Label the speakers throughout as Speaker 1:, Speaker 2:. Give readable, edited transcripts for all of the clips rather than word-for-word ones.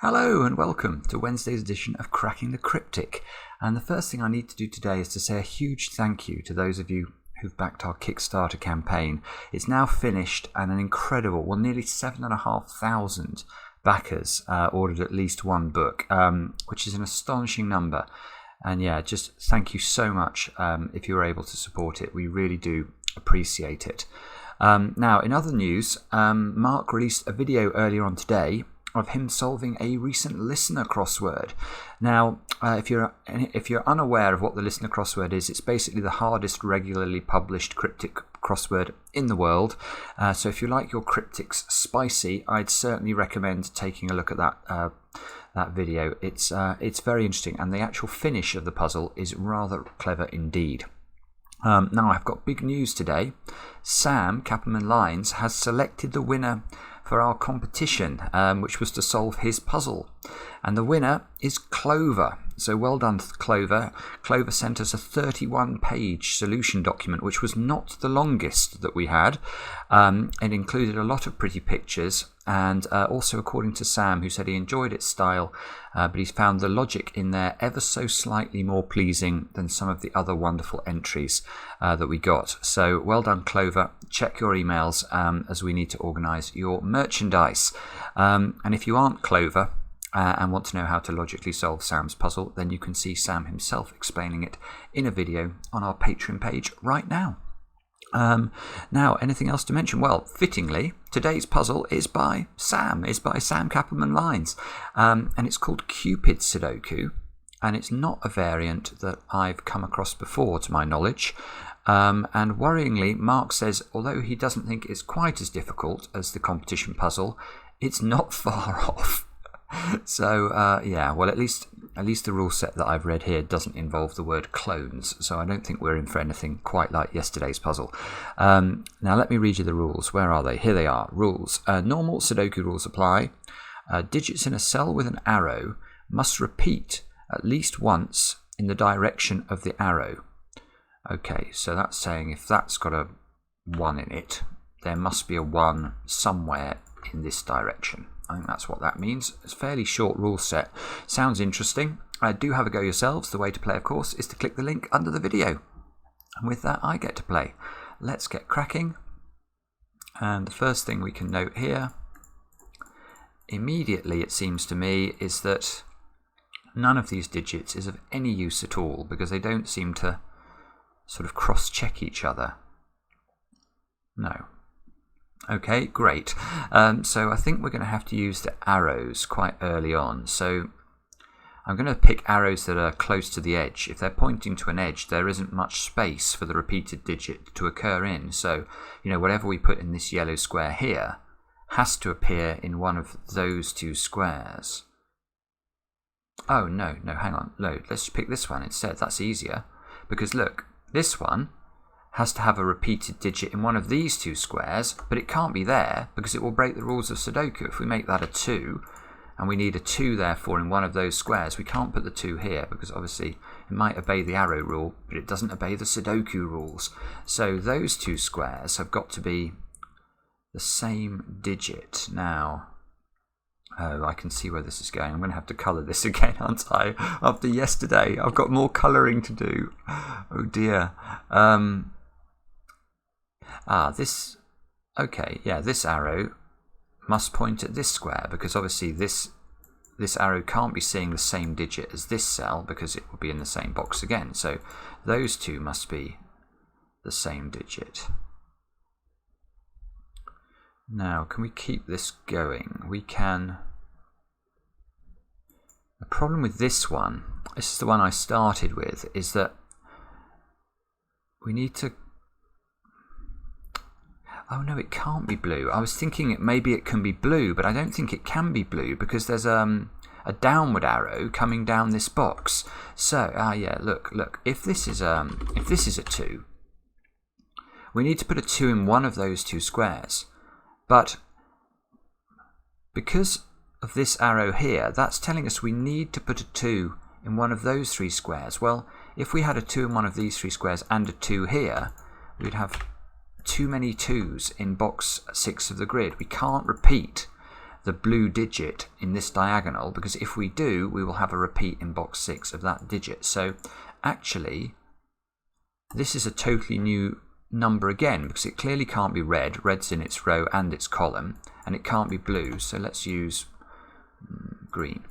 Speaker 1: Hello and welcome to Wednesday's edition of Cracking the Cryptic. And the first thing I need to do today is to say a huge thank you to those of you who've backed our Kickstarter campaign. It's now finished and an incredible, nearly 7,500 backers ordered at least one book, which is an astonishing number. And yeah, just thank you so much if you were able to support it. We really do appreciate it. Now, in other news, Mark released a video earlier on today of him solving a recent listener crossword. Now, if you're unaware of what the listener crossword is, it's basically the hardest regularly published cryptic crossword in the world. So if you like your cryptics spicy, I'd certainly recommend taking a look at that video. It's very interesting, and the actual finish of the puzzle is rather clever indeed. Now, I've got big news today. Sam Cappleman-Lynes has selected the winner for our competition, which was to solve his puzzle. And the winner is Clover. So well done, Clover. Clover sent us a 31-page solution document, which was not the longest that we had. It included a lot of pretty pictures, and also according to Sam, who said he enjoyed its style, but he's found the logic in there ever so slightly more pleasing than some of the other wonderful entries that we got. So well done, Clover. Check your emails as we need to organise your merchandise. And if you aren't Clover and want to know how to logically solve Sam's puzzle, then you can see Sam himself explaining it in a video on our Patreon page right now. Now, anything else to mention? Well, fittingly, today's puzzle is by Sam Cappleman-Lynes, and it's called Cupid Sudoku, and it's not a variant that I've come across before, to my knowledge. And worryingly, Mark says, although he doesn't think it's quite as difficult as the competition puzzle, it's not far off. So yeah, well, at least the rule set that I've read here doesn't involve the word clones, so I don't think we're in for anything quite like yesterday's puzzle. Now let me read you the rules. Where are they? Here they are. Rules. Normal Sudoku rules apply. Digits in a cell with an arrow must repeat at least once in the direction of the arrow. Okay, so that's saying if that's got a 1 in it, there must be a 1 somewhere in this direction. I think that's what that means. It's a fairly short rule set. Sounds interesting. Do have a go yourselves. The way to play, of course, is to click the link under the video. And with that, I get to play. Let's get cracking. And the first thing we can note here, immediately it seems to me, is that none of these digits is of any use at all, because they don't seem to sort of cross-check each other. No. Okay, great. So I think we're going to have to use the arrows quite early on. So I'm going to pick arrows that are close to the edge. If they're pointing to an edge, there isn't much space for the repeated digit to occur in. So, whatever we put in this yellow square here has to appear in one of those two squares. Oh, no, hang on. No, let's pick this one instead. That's easier. Because look, this one has to have a repeated digit in one of these two squares, but it can't be there because it will break the rules of Sudoku. If we make that a 2, and we need a 2 therefore in one of those squares, we can't put the 2 here because obviously it might obey the arrow rule, but it doesn't obey the Sudoku rules. So those two squares have got to be the same digit. Now, oh, I can see where this is going. I'm going to have to colour this again, aren't I? After yesterday, I've got more colouring to do. Oh dear. This arrow must point at this square because obviously this arrow can't be seeing the same digit as this cell because it will be in the same box again. So those two must be the same digit. Now, can we keep this going? We can. The problem with this one, this is the one I started with, is that we need to. Oh no, it can't be blue. I was thinking maybe it can be blue, but I don't think it can be blue because there's a downward arrow coming down this box. So, yeah, look. If this is a 2, we need to put a 2 in one of those two squares. But because of this arrow here, that's telling us we need to put a 2 in one of those 3 squares. Well, if we had a 2 in one of these 3 squares and a 2 here, we'd have too many 2s in box 6 of the grid. We can't repeat the blue digit in this diagonal, because if we do, we will have a repeat in box 6 of that digit. So actually, this is a totally new number again, because it clearly can't be red. Red's in its row and its column, and it can't be blue. So let's use green.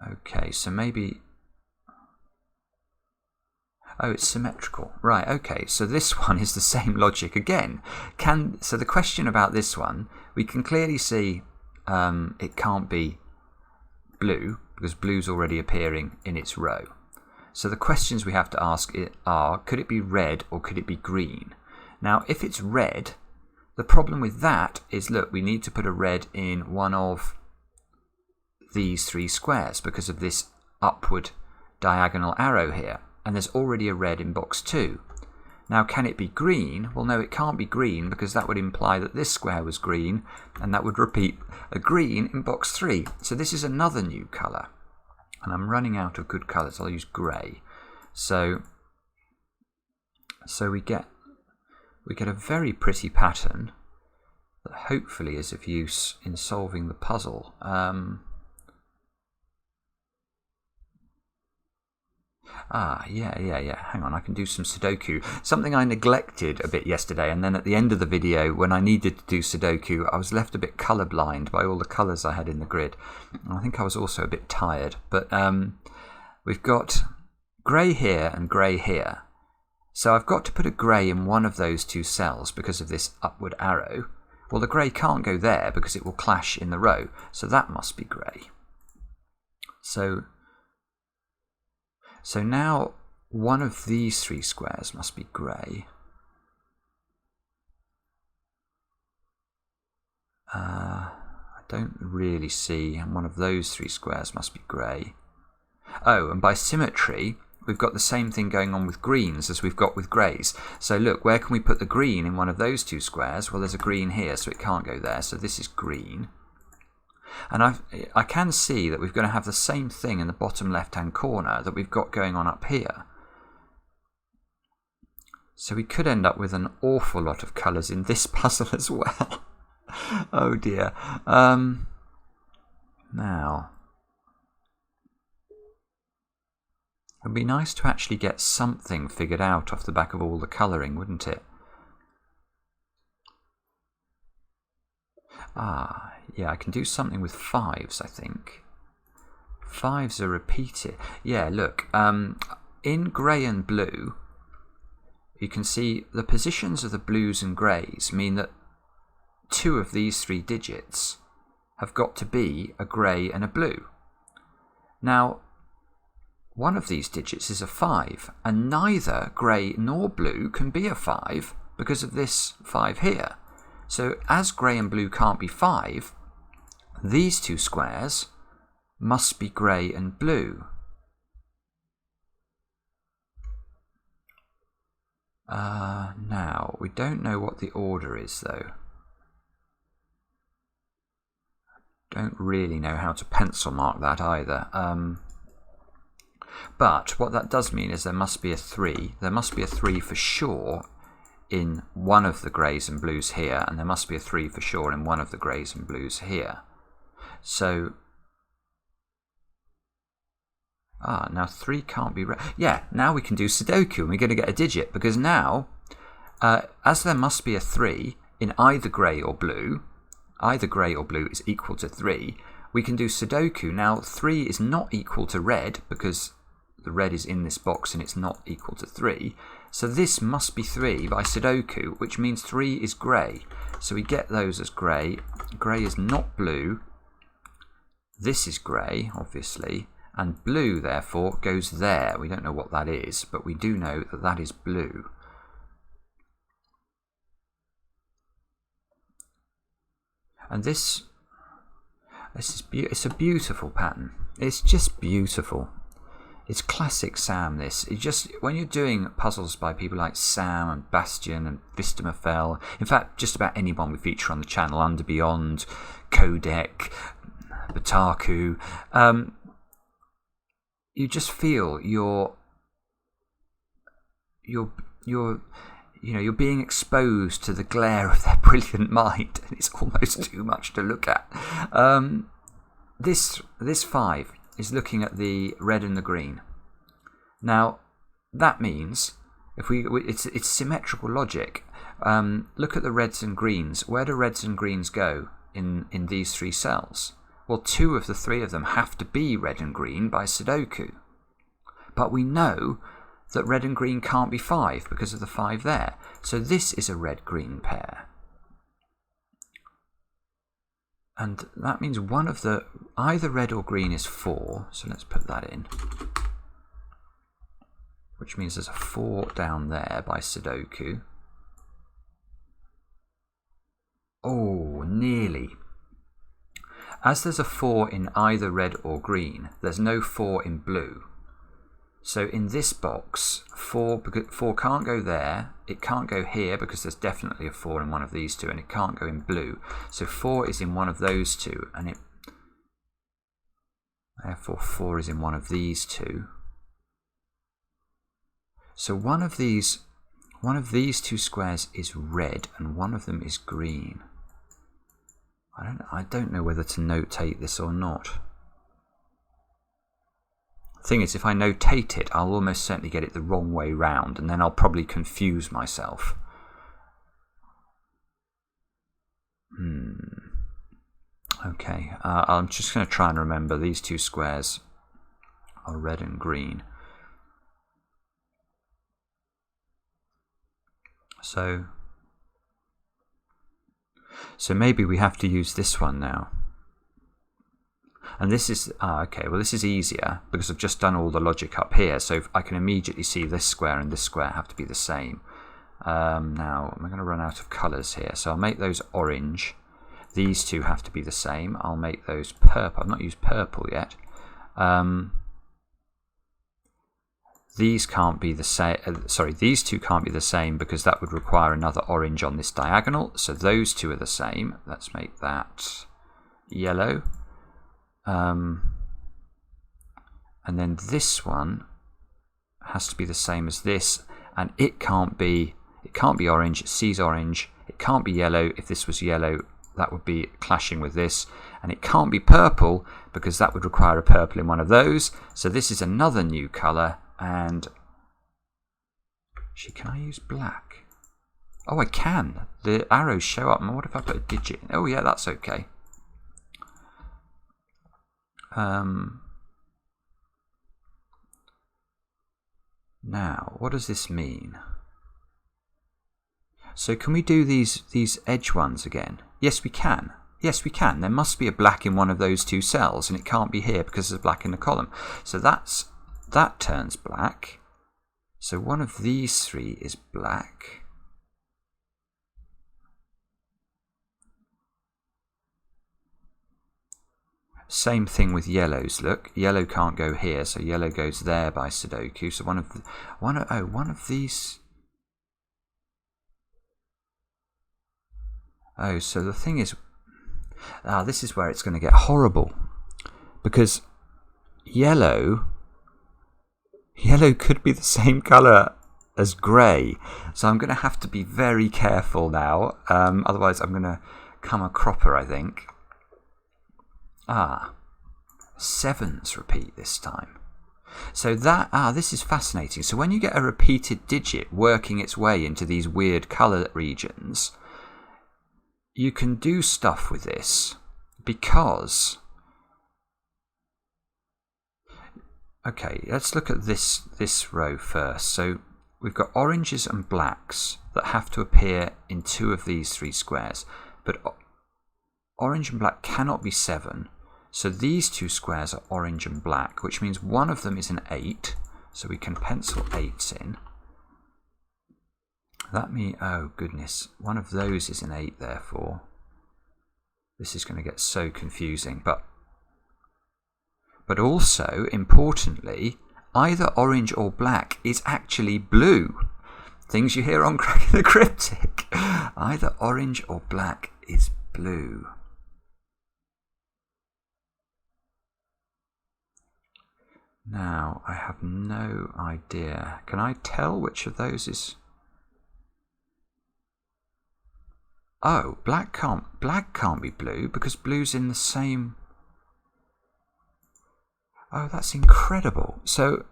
Speaker 1: Okay, so maybe... Oh, it's symmetrical. Right, okay, so this one is the same logic again. So the question about this one, we can clearly see it can't be blue, because blue's already appearing in its row. So the questions we have to ask are, could it be red or could it be green? Now, if it's red, the problem with that is, look, we need to put a red in one of these 3 squares because of this upward diagonal arrow here. And there's already a red in box 2. Now, can it be green? Well, no, it can't be green, because that would imply that this square was green, and that would repeat a green in box 3. So this is another new colour. And I'm running out of good colours. I'll use grey. So we get a very pretty pattern that hopefully is of use in solving the puzzle. Yeah. Hang on, I can do some Sudoku. Something I neglected a bit yesterday, and then at the end of the video, when I needed to do Sudoku, I was left a bit colourblind by all the colours I had in the grid. And I think I was also a bit tired. But we've got grey here and grey here. So I've got to put a grey in one of those 2 cells because of this upward arrow. Well, the grey can't go there because it will clash in the row. So that must be grey. So now one of these 3 squares must be grey. I don't really see, and one of those 3 squares must be grey. Oh, and by symmetry, we've got the same thing going on with greens as we've got with greys. So look, where can we put the green in one of those 2 squares? Well, there's a green here, so it can't go there. So this is green. And I can see that we're going to have the same thing in the bottom left-hand corner that we've got going on up here. So we could end up with an awful lot of colours in this puzzle as well. Oh dear. Now, it would be nice to actually get something figured out off the back of all the colouring, wouldn't it? Yeah, I can do something with 5s, I think. 5s are repeated. Yeah, look, in grey and blue, you can see the positions of the blues and greys mean that 2 of these 3 digits have got to be a grey and a blue. Now, one of these digits is a 5, and neither grey nor blue can be a 5 because of this 5 here. So as grey and blue can't be 5, these 2 squares must be grey and blue. Now, we don't know what the order is, though. Don't really know how to pencil mark that either. But what that does mean is there must be a 3. There must be a 3 for sure in one of the greys and blues here, and there must be a 3 for sure in one of the greys and blues here. So, now 3 can't be... Yeah, now we can do Sudoku, and we're going to get a digit, because now, as there must be a 3 in either grey or blue is equal to 3, we can do Sudoku. Now, 3 is not equal to red, because the red is in this box and it's not equal to 3. So this must be 3 by Sudoku, which means 3 is grey. So we get those as grey. Grey is not blue. This is grey, obviously, and blue, therefore, goes there. We don't know what that is, but we do know that that is blue. And it's a beautiful pattern. It's just beautiful. It's classic Sam, this. It just, when you're doing puzzles by people like Sam and Bastian and Vistamafel, in fact, just about anyone we feature on the channel, Under Beyond, Codec, Bataku, you just feel you're you're being exposed to the glare of their brilliant mind, and it's almost too much to look at. This 5 is looking at the red and the green. Now, that means it's symmetrical logic. Look at the reds and greens. Where do reds and greens go in these 3 cells? Well, 2 of the 3 of them have to be red and green by Sudoku. But we know that red and green can't be 5 because of the 5 there. So this is a red-green pair. And that means either red or green is 4. So let's put that in. Which means there's a 4 down there by Sudoku. Oh, nearly. As there's a 4 in either red or green, there's no 4 in blue. So in this box, 4 can't go there, it can't go here because there's definitely a 4 in one of these 2, and it can't go in blue. So 4 is in one of those 2, and therefore 4 is in one of these 2. So one of these 2 squares is red, and one of them is green. I don't know whether to notate this or not. The thing is, if I notate it, I'll almost certainly get it the wrong way round, and then I'll probably confuse myself. Okay, I'm just going to try and remember these 2 squares are red and green. So maybe we have to use this one now. And this is, okay, well this is easier because I've just done all the logic up here, so I can immediately see this square and this square have to be the same. Now, I'm going to run out of colours here, so I'll make those orange. These 2 have to be the same. I'll make those purple. I've not used purple yet. These can't be the same. These 2 can't be the same because that would require another orange on this diagonal. So those 2 are the same. Let's make that yellow. And then this one has to be the same as this, and it can't be orange. C's orange. It can't be yellow. If this was yellow, that would be clashing with this, and it can't be purple because that would require a purple in one of those. So this is another new colour. And actually, can I use black? Oh, I can. The arrows show up. What if I put a digit? Oh, yeah, that's okay. Now, what does this mean? So can we do these edge ones again? Yes, we can. Yes, we can. There must be a black in one of those 2 cells, and it can't be here because there's black in the column. So that turns black. So one of these 3 is black. Same thing with yellows. Look, yellow can't go here, so yellow goes there by Sudoku. So one of these. Oh, so the thing is, this is where it's going to get horrible, because yellow could be the same colour as grey. So I'm going to have to be very careful now. Otherwise, I'm going to come a cropper, I think. 7s repeat this time. So this is fascinating. So when you get a repeated digit working its way into these weird colour regions, you can do stuff with this because... Okay, let's look at this row first. So we've got oranges and blacks that have to appear in 2 of these 3 squares. But orange and black cannot be 7. So these 2 squares are orange and black, which means one of them is an 8. So we can pencil 8s in. That means, oh goodness, one of those is an 8 therefore. This is going to get so confusing. But also, importantly, either orange or black is actually blue. Things you hear on Cracking the Cryptic. Either orange or black is blue. Now, I have no idea. Can I tell which of those is... Oh, black can't be blue because blue's in the same. Oh, that's incredible. So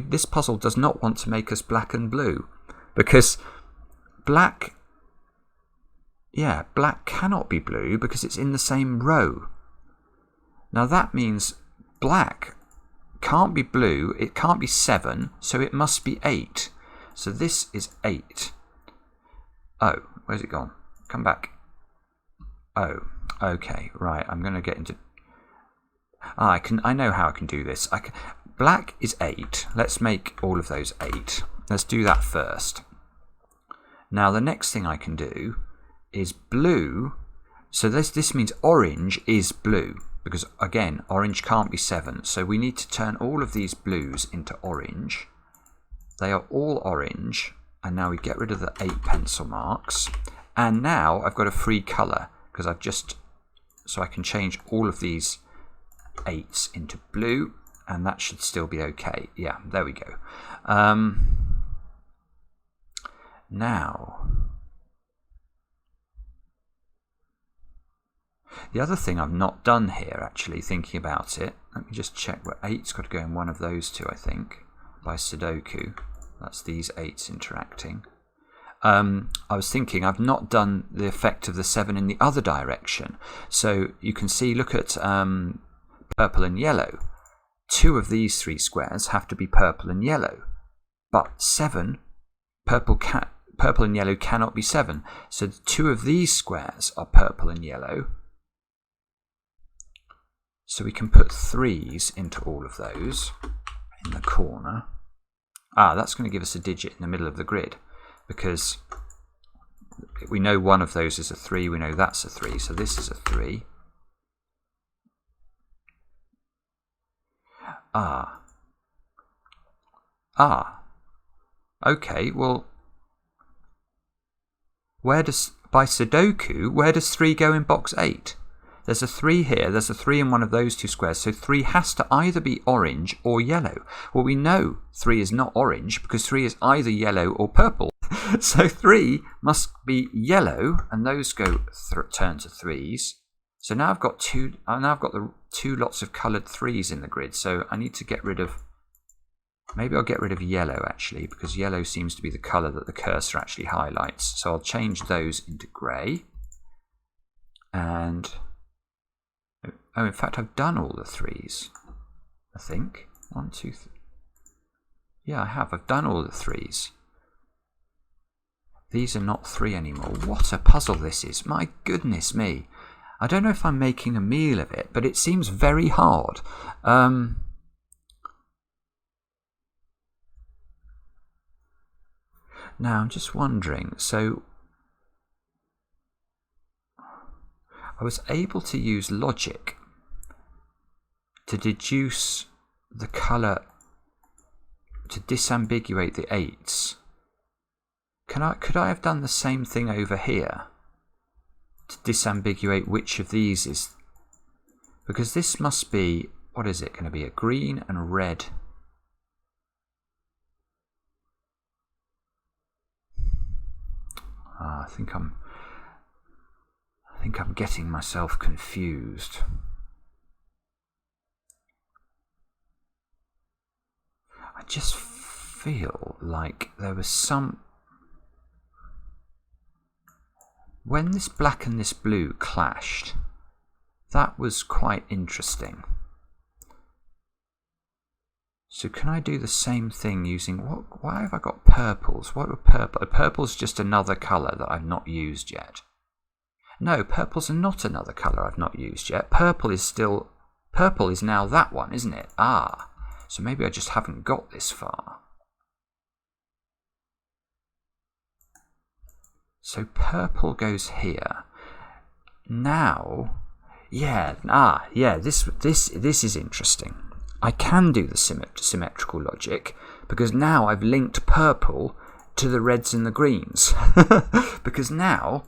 Speaker 1: this puzzle does not want to make us black and blue, because black cannot be blue because it's in the same row. Now that means black can't be blue, it can't be 7, so it must be 8. So this is 8. Oh, where's it gone? Come back. Oh, okay, right. I'm going to get into. I know how I can do this. Black is 8. Let's make all of those 8. Let's do that first. Now the next thing I can do is blue. So this means orange is blue, because again, orange can't be 7. So we need to turn all of these blues into orange. They are all orange. And now we get rid of the 8 pencil marks. And now I've got a free colour, because so I can change all of these 8s into blue, and that should still be okay. Yeah, there we go. Now, the other thing I've not done here, actually, thinking about it, let me just check where 8's got to go in one of those two, I think, by Sudoku. That's these 8s interacting. I was thinking I've not done the effect of the 7 in the other direction. So you can see, look at purple and yellow. 2 of these 3 squares have to be purple and yellow. But 7, purple and yellow cannot be 7. So 2 of these squares are purple and yellow. So we can put 3s into all of those in the corner. That's going to give us a digit in the middle of the grid, because we know one of those is a 3, we know that's a 3, so this is a 3. Okay, well, by Sudoku, where does 3 go in box 8? There's a 3 here, there's a 3 in one of those 2 squares, so 3 has to either be orange or yellow. Well, we know 3 is not orange because 3 is either yellow or purple. So 3 must be yellow, and those go turn to 3s. So now I've got the 2 lots of coloured 3s in the grid, so I need to get rid of. Maybe I'll get rid of yellow, actually, because yellow seems to be the colour that the cursor actually highlights. So I'll change those into grey. And oh, in fact, I've done all the 3s, I think. 1, 2, 3. Yeah, I have. I've done all the 3s. These are not 3 anymore. What a puzzle this is. My goodness me. I don't know if I'm making a meal of it, but it seems very hard. Now, I'm just wondering, so I was able to use logic to deduce the colour, to disambiguate the 8s. Could I have done the same thing over here to disambiguate which of these is? Because this must be, what is it going to be, a green and red. I think I'm getting myself confused. I just feel like there was some. When this black and this blue clashed, that was quite interesting. So can I do the same thing using, why have I got purples? What are purple? Purple's just another colour that I've not used yet. No, purples are not another colour I've not used yet. Purple is now that one, isn't it? So maybe I just haven't got this far. So purple goes here. Now, this is interesting. I can do the symmetrical logic because now I've linked purple to the reds and the greens. Because now,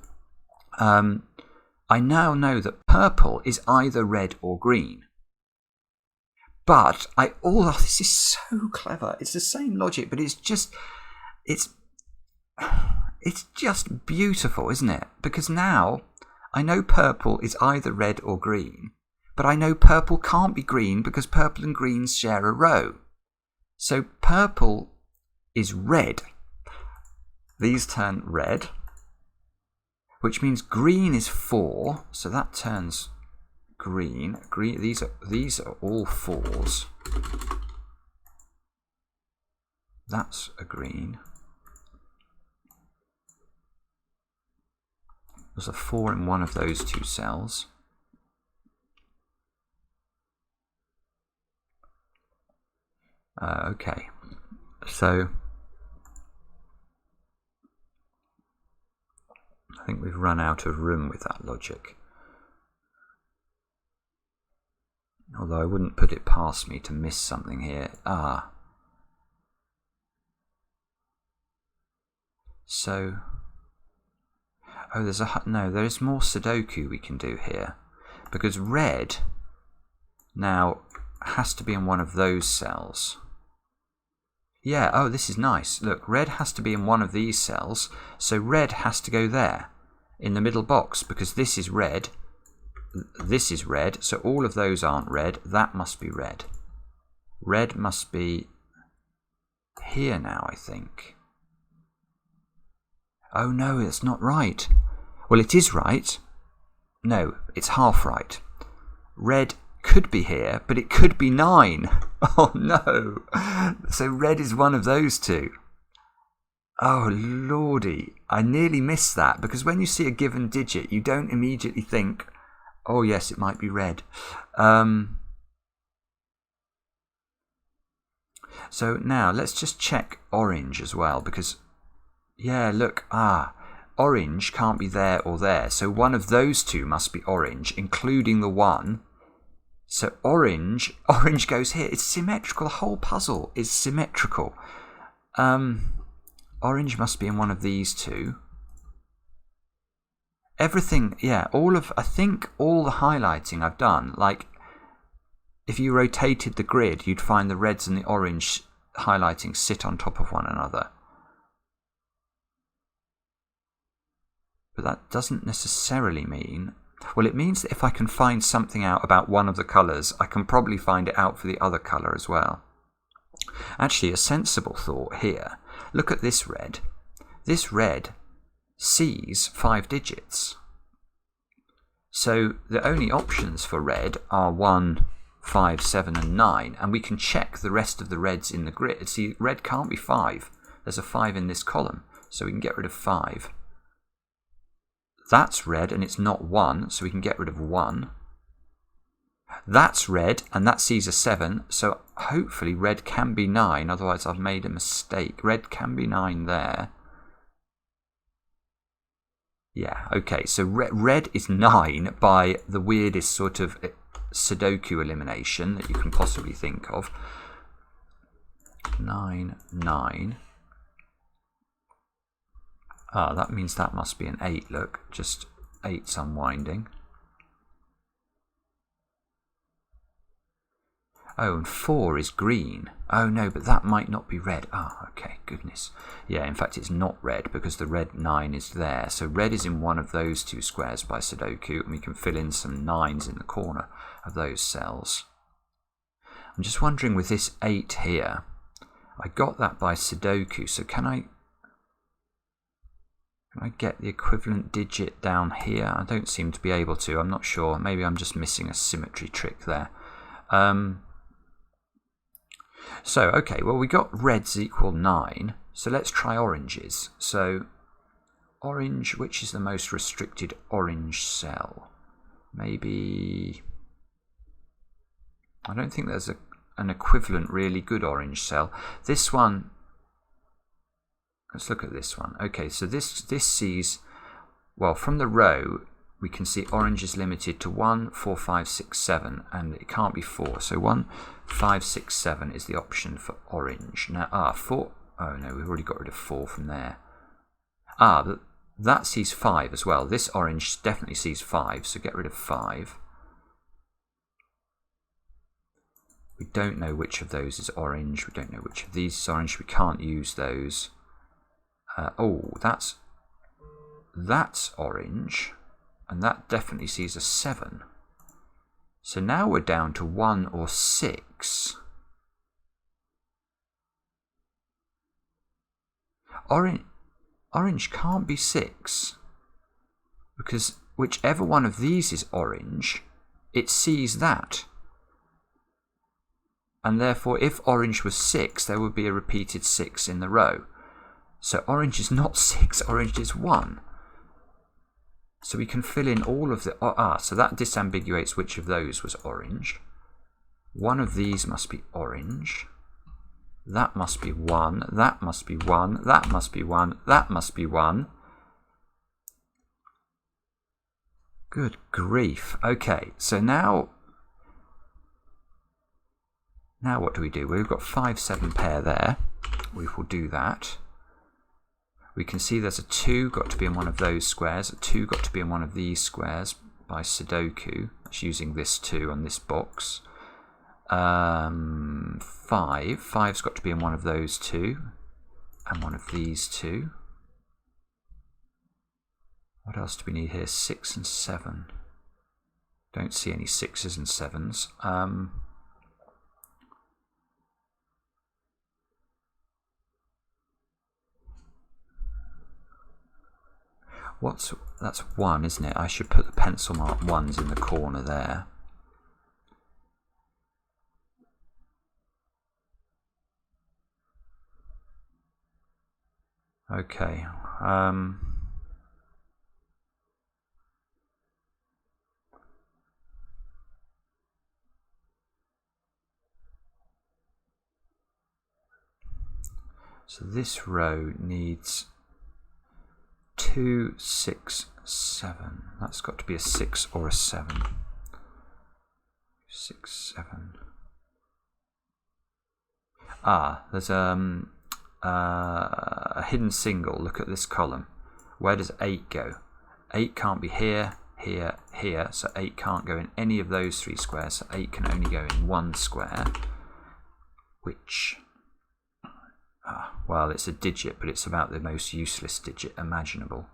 Speaker 1: I now know that purple is either red or green. But this is so clever. It's the same logic, but it's It's just beautiful, isn't it? Because now I know purple is either red or green, but I know purple can't be green because purple and green share a row. So purple is red. These turn red, which means green is 4, so that turns green. These are all 4s. That's a green. There's a 4 in one of those 2 cells. Okay, so I think we've run out of room with that logic. Although I wouldn't put it past me to miss something here. So, there is more Sudoku we can do here, because red now has to be in one of those cells. Yeah, this is nice. Look, red has to be in one of these cells, so red has to go there in the middle box, because this is red, so all of those aren't red. That must be red. Red must be here now, I think. Oh no, it's not right. Well, it is right. No, it's half right. Red could be here, but it could be 9. Oh no. So red is one of those 2. Oh lordy, I nearly missed that, because when you see a given digit, you don't immediately think, oh yes, it might be red. So now let's just check orange as well, because yeah, look, orange can't be there or there, so one of those 2 must be orange, including the 1. So orange goes here. It's symmetrical. The whole puzzle is symmetrical. Orange must be in one of these 2. Everything, yeah, I think all the highlighting I've done, like if you rotated the grid, you'd find the reds and the orange highlighting sit on top of one another. But that doesn't necessarily mean... Well, it means that if I can find something out about one of the colours, I can probably find it out for the other colour as well. Actually, a sensible thought here. Look at this red. This red sees 5 digits. So the only options for red are 1, 5, 7 and 9. And we can check the rest of the reds in the grid. See, red can't be 5. There's a 5 in this column, so we can get rid of 5. That's red and it's not 1, so we can get rid of 1. That's red and that sees a 7, so hopefully red can be 9, otherwise I've made a mistake. Red can be 9 there. Yeah, okay, so red is 9 by the weirdest sort of Sudoku elimination that you can possibly think of. 9, 9. That means that must be an 8, look. Just 8's unwinding. Oh, and 4 is green. Oh no, but that might not be red. Okay, goodness. Yeah, in fact it's not red because the red 9 is there. So red is in one of those 2 squares by Sudoku, and we can fill in some 9s in the corner of those cells. I'm just wondering with this 8 here, I got that by Sudoku, so can I get the equivalent digit down here? I don't seem to be able to. I'm not sure. Maybe I'm just missing a symmetry trick there. So, okay, well, we got reds equal 9. So let's try oranges. So, orange, which is the most restricted orange cell? Maybe... I don't think there's an equivalent really good orange cell. This one... Let's look at this one. Okay, so this sees, well, from the row, we can see orange is limited to 1, 4, 5, 6, 7, and it can't be 4. So 1, 5, 6, 7 is the option for orange. Now, 4, oh no, we've already got rid of 4 from there. That sees 5 as well. This orange definitely sees 5, so get rid of 5. We don't know which of those is orange. We don't know which of these is orange. We can't use those. Oh, that's that's orange, and that definitely sees a 7. So now we're down to 1 or 6. Orange can't be 6, because whichever one of these is orange, it sees that. And therefore, if orange was 6, there would be a repeated 6 in the row. So orange is not 6, orange is 1. So we can fill in all of the... so that disambiguates which of those was orange. One of these must be orange. That must be 1. That must be 1. That must be 1. That must be 1. Good grief. Okay, so now what do we do? We've got 5, 7 pair there. We will do that. We can see there's a 2 got to be in one of those squares. A 2 got to be in one of these squares by Sudoku. That's using this 2 on this box. 5. 5's got to be in one of those 2. And one of these 2. What else do we need here? 6 and 7. Don't see any 6s and 7s. That's 1, isn't it? I should put the pencil mark 1s in the corner there. Okay. So this row needs 2, 6, 7. That's got to be a 6 or a 7. 6, 7. There's a hidden single. Look at this column. Where does 8 go? 8 can't be here, here, here. So 8 can't go in any of those 3 squares. So 8 can only go in one square, which... well, it's a digit, but it's about the most useless digit imaginable.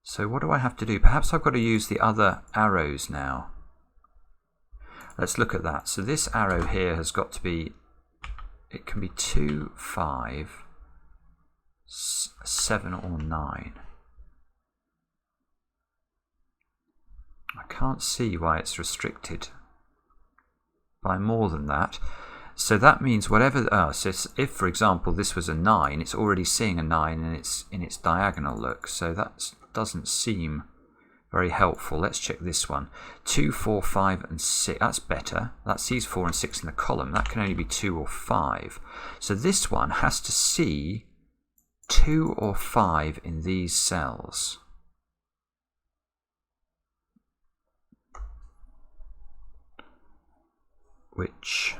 Speaker 1: So what do I have to do? Perhaps I've got to use the other arrows now. Let's look at that. So this arrow here has got to be, it can be 2, 5, 7 or 9. I can't see why it's restricted by more than that. So that means whatever... so if, for example, this was a 9, it's already seeing a 9 in its diagonal look. So that doesn't seem very helpful. Let's check this one. 2, 4, 5 and 6. That's better. That sees 4 and 6 in the column. That can only be 2 or 5. So this one has to see 2 or 5 in these cells. Which...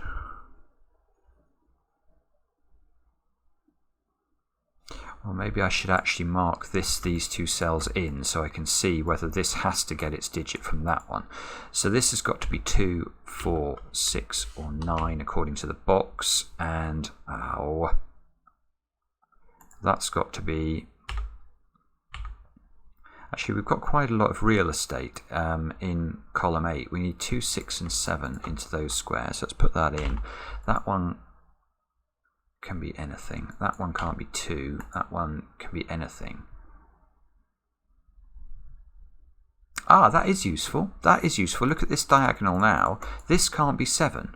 Speaker 1: well, maybe I should actually mark these 2 cells in so I can see whether this has to get its digit from that one. So this has got to be 2, 4, 6 or 9 according to the box, and that's got to be... actually, we've got quite a lot of real estate in column 8. We need 2, 6 and 7 into those squares. Let's put that in. That one can be anything. That one can't be 2. That one can be anything. That is useful. That is useful. Look at this diagonal now. This can't be 7.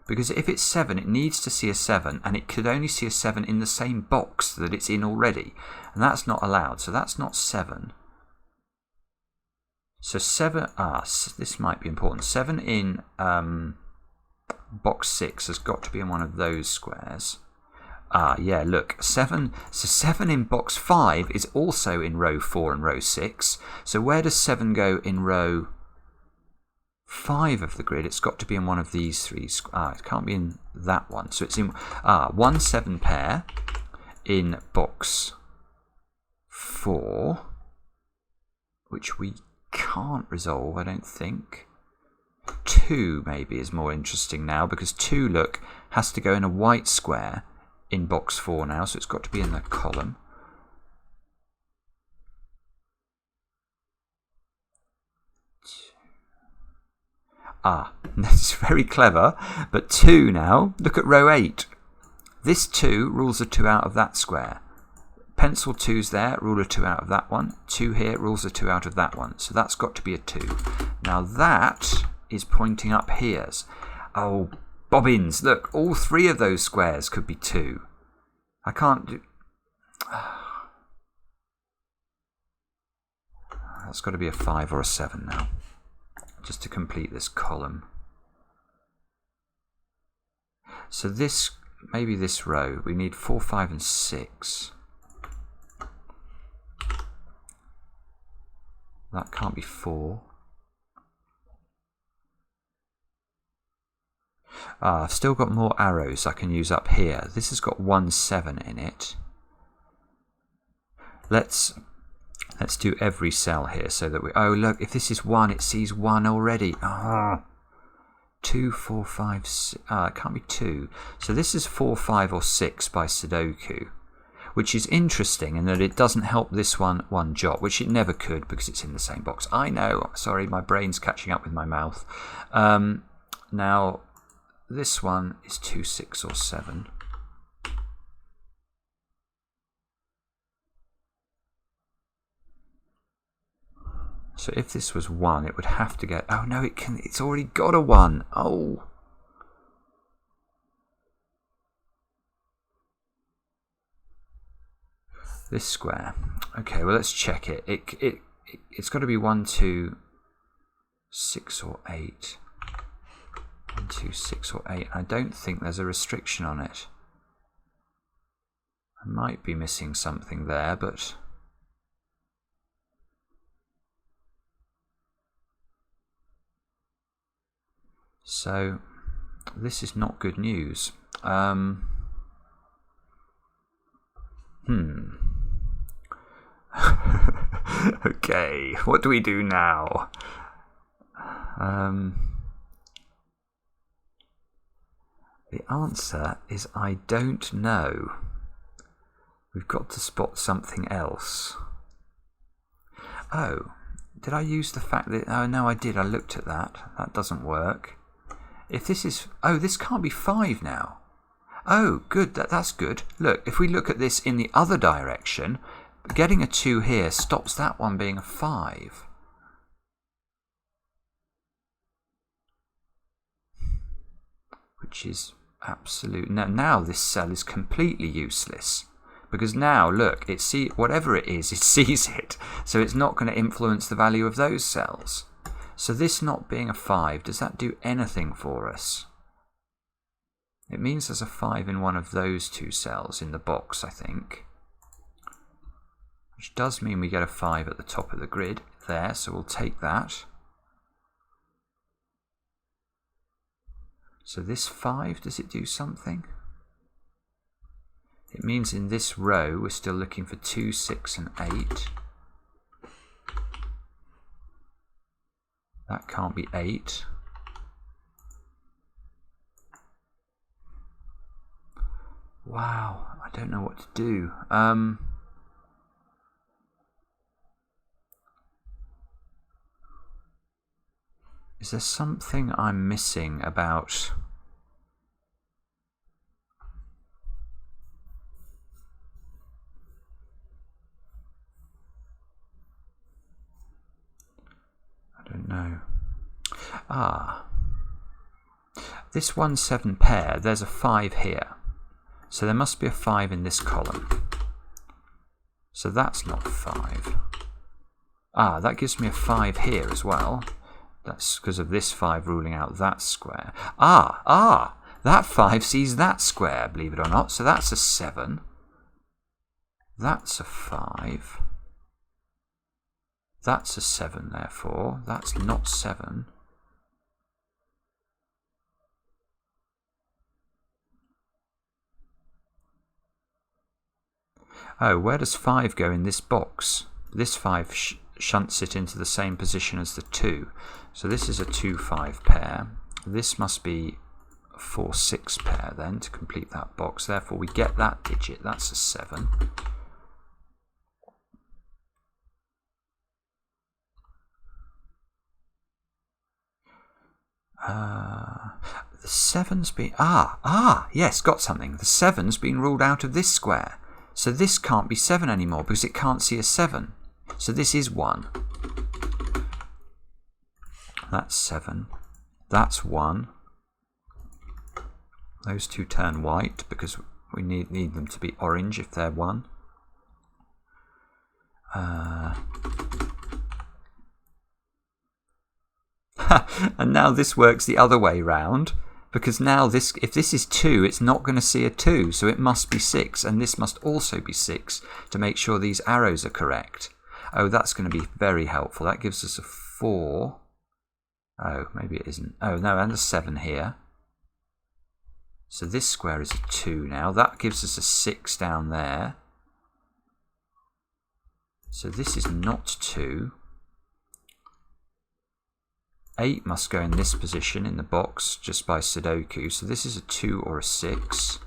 Speaker 1: Because if it's 7, it needs to see a 7, and it could only see a 7 in the same box that it's in already. And that's not allowed. So that's not 7. So 7, this might be important. 7 in box 6 has got to be in one of those squares. Yeah, look, 7. So 7 in box 5 is also in row 4 and row 6. So where does 7 go in row 5 of the grid? It's got to be in one of these 3. It can't be in that one. So it's in 1, 7 pair in box 4, which we can't resolve, I don't think. 2 maybe is more interesting now, because 2, look, has to go in a white square in box 4 now, so it's got to be in the column. Ah, that's very clever, but 2 now. Look at row 8. This 2 rules a 2 out of that square. Pencil 2's there, rule a 2 out of that one. 2 here, rules a 2 out of that one. So that's got to be a 2. Now that is pointing up here. Oh, bobbins, look, all 3 of those squares could be 2. I can't do... That's got to be a 5 or a 7 now, just to complete this column. So this, maybe this row, we need 4, 5 and 6. That can't be 4. Ah, I've still got more arrows I can use up here. This has got 1, 7 in it. Let's do every cell here so that we... Oh, look, if this is 1, it sees 1 already. Ah. 2, 4, 5, 6... Ah, it can't be 2. So this is 4, 5 or 6 by Sudoku, which is interesting in that it doesn't help this one jot, which it never could because it's in the same box. I know, sorry, my brain's catching up with my mouth. Now, this one is 2, 6 or 7. So if this was 1, it would have to get... Oh no, it's already got a 1. Oh. This square. Okay, well, let's check it. It's got to be 1, 2, 6 or 8. 1, 2, 6 or 8. I don't think there's a restriction on it. I might be missing something there, but... So, this is not good news. Okay, what do we do now? The answer is I don't know. We've got to spot something else. Oh, did I use the fact that... Oh, no, I did. I looked at that. That doesn't work. If this is... Oh, this can't be 5 now. Oh, good. That's good. Look, if we look at this in the other direction, getting a 2 here stops that one being a 5. Which is absolute... Now this cell is completely useless. Because now, look, whatever it sees it. So it's not going to influence the value of those cells. So this not being a 5, does that do anything for us? It means there's a 5 in one of those 2 cells in the box, I think. Which does mean we get a 5 at the top of the grid there, so we'll take that. So this 5, does it do something? It means in this row we're still looking for 2, 6 and 8. That can't be 8. Wow, I don't know what to do. Is there something I'm missing about... I don't know. Ah. This 1, 7 pair, there's a 5 here. So there must be a 5 in this column. So that's not 5. Ah, that gives me a 5 here as well. That's because of this 5 ruling out that square. Ah, that 5 sees that square, believe it or not. So that's a 7. That's a 5. That's a 7, therefore. That's not 7. Oh, where does 5 go in this box? This 5 shunts it into the same position as the 2. So this is a 2, 5 pair. This must be 4-6 pair then to complete that box. Therefore, we get that digit. That's a 7. The 7's been... yes, got something. The 7's been ruled out of this square. So this can't be 7 anymore because it can't see a 7. So this is 1. That's 7. That's 1. Those two turn white because we need them to be orange if they're 1. And now this works the other way round, because now this, if this is 2, it's not going to see a 2, so it must be 6, and this must also be 6 to make sure these arrows are correct. Oh, that's going to be very helpful. That gives us a 4. Oh, maybe it isn't. Oh, no, and a 7 here. So this square is a 2 now. That gives us a 6 down there. So this is not 2. 8 must go in this position in the box just by Sudoku. So this is a 2 or a 6.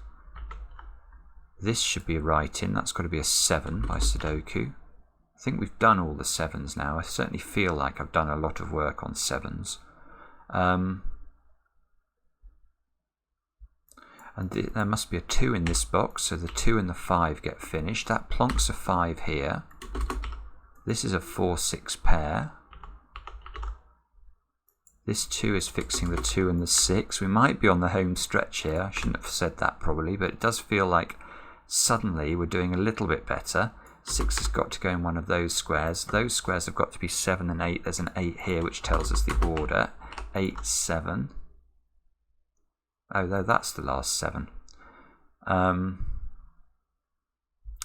Speaker 1: This should be a write-in. That's got to be a 7 by Sudoku. I think we've done all the 7s now. I certainly feel like I've done a lot of work on 7s. And there must be a 2 in this box, so the 2 and the 5 get finished. That plonks a 5 here. This is a 4-6 pair. This 2 is fixing the 2 and the 6. We might be on the home stretch here. I shouldn't have said that probably, but it does feel like suddenly we're doing a little bit better. 6 has got to go in one of those squares. Those squares have got to be 7 and 8. There's an 8 here, which tells us the order. 8, 7. Oh, no, that's the last 7.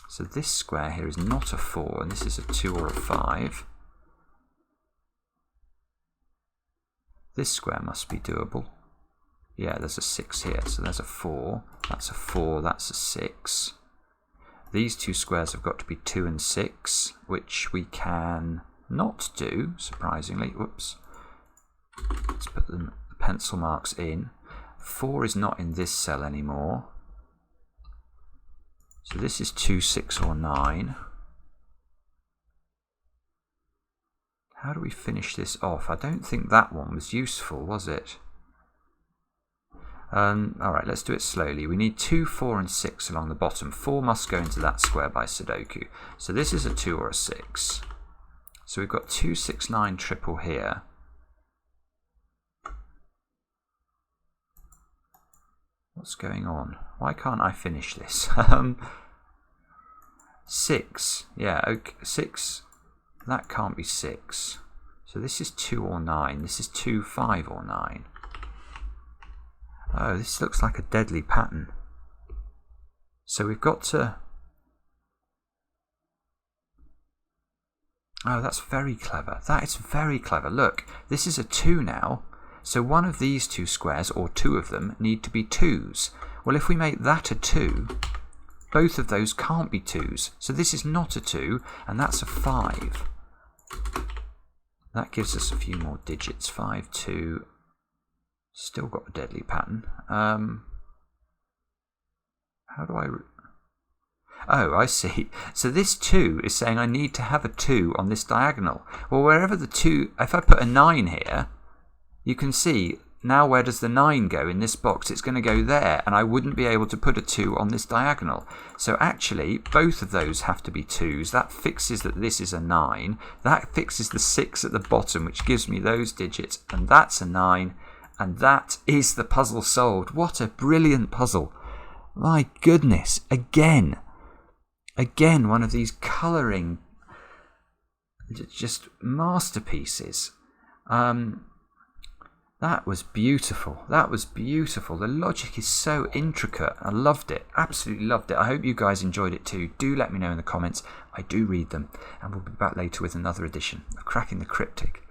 Speaker 1: So this square here is not a 4, and this is a 2 or a 5. This square must be doable. Yeah, there's a 6 here, so there's a 4. That's a 4, that's a 6. These two squares have got to be 2 and 6, which we can not do, surprisingly. Whoops. Let's put the pencil marks in. 4 is not in this cell anymore. So this is 2, 6, or 9. How do we finish this off? I don't think that one was useful, was it? Alright, let's do it slowly. We need 2, 4, and 6 along the bottom. 4 must go into that square by Sudoku. So this is a 2 or a 6. So we've got 2, 6, 9 triple here. What's going on? Why can't I finish this? 6. Yeah, okay, 6. That can't be 6. So this is 2 or 9. This is 2, 5 or 9. Oh, this looks like a deadly pattern. So we've got to... Oh, that's very clever. That is very clever. Look, this is a 2 now. So one of these two squares, or 2 of them, need to be 2s. Well, if we make that a 2, both of those can't be 2s. So this is not a 2, and that's a 5. That gives us a few more digits. 5, 2... Still got a deadly pattern. How do I... Oh, I see. So this 2 is saying I need to have a 2 on this diagonal. Well, wherever the 2... If I put a 9 here, you can see, now where does the 9 go in this box? It's going to go there, and I wouldn't be able to put a 2 on this diagonal. So actually, both of those have to be 2s. That fixes that this is a 9. That fixes the 6 at the bottom, which gives me those digits, and that's a 9. And that is the puzzle solved. What a brilliant puzzle. My goodness. Again, one of these colouring, just masterpieces. That was beautiful. That was beautiful. The logic is so intricate. I loved it. Absolutely loved it. I hope you guys enjoyed it too. Do let me know in the comments. I do read them. And we'll be back later with another edition of Cracking the Cryptic.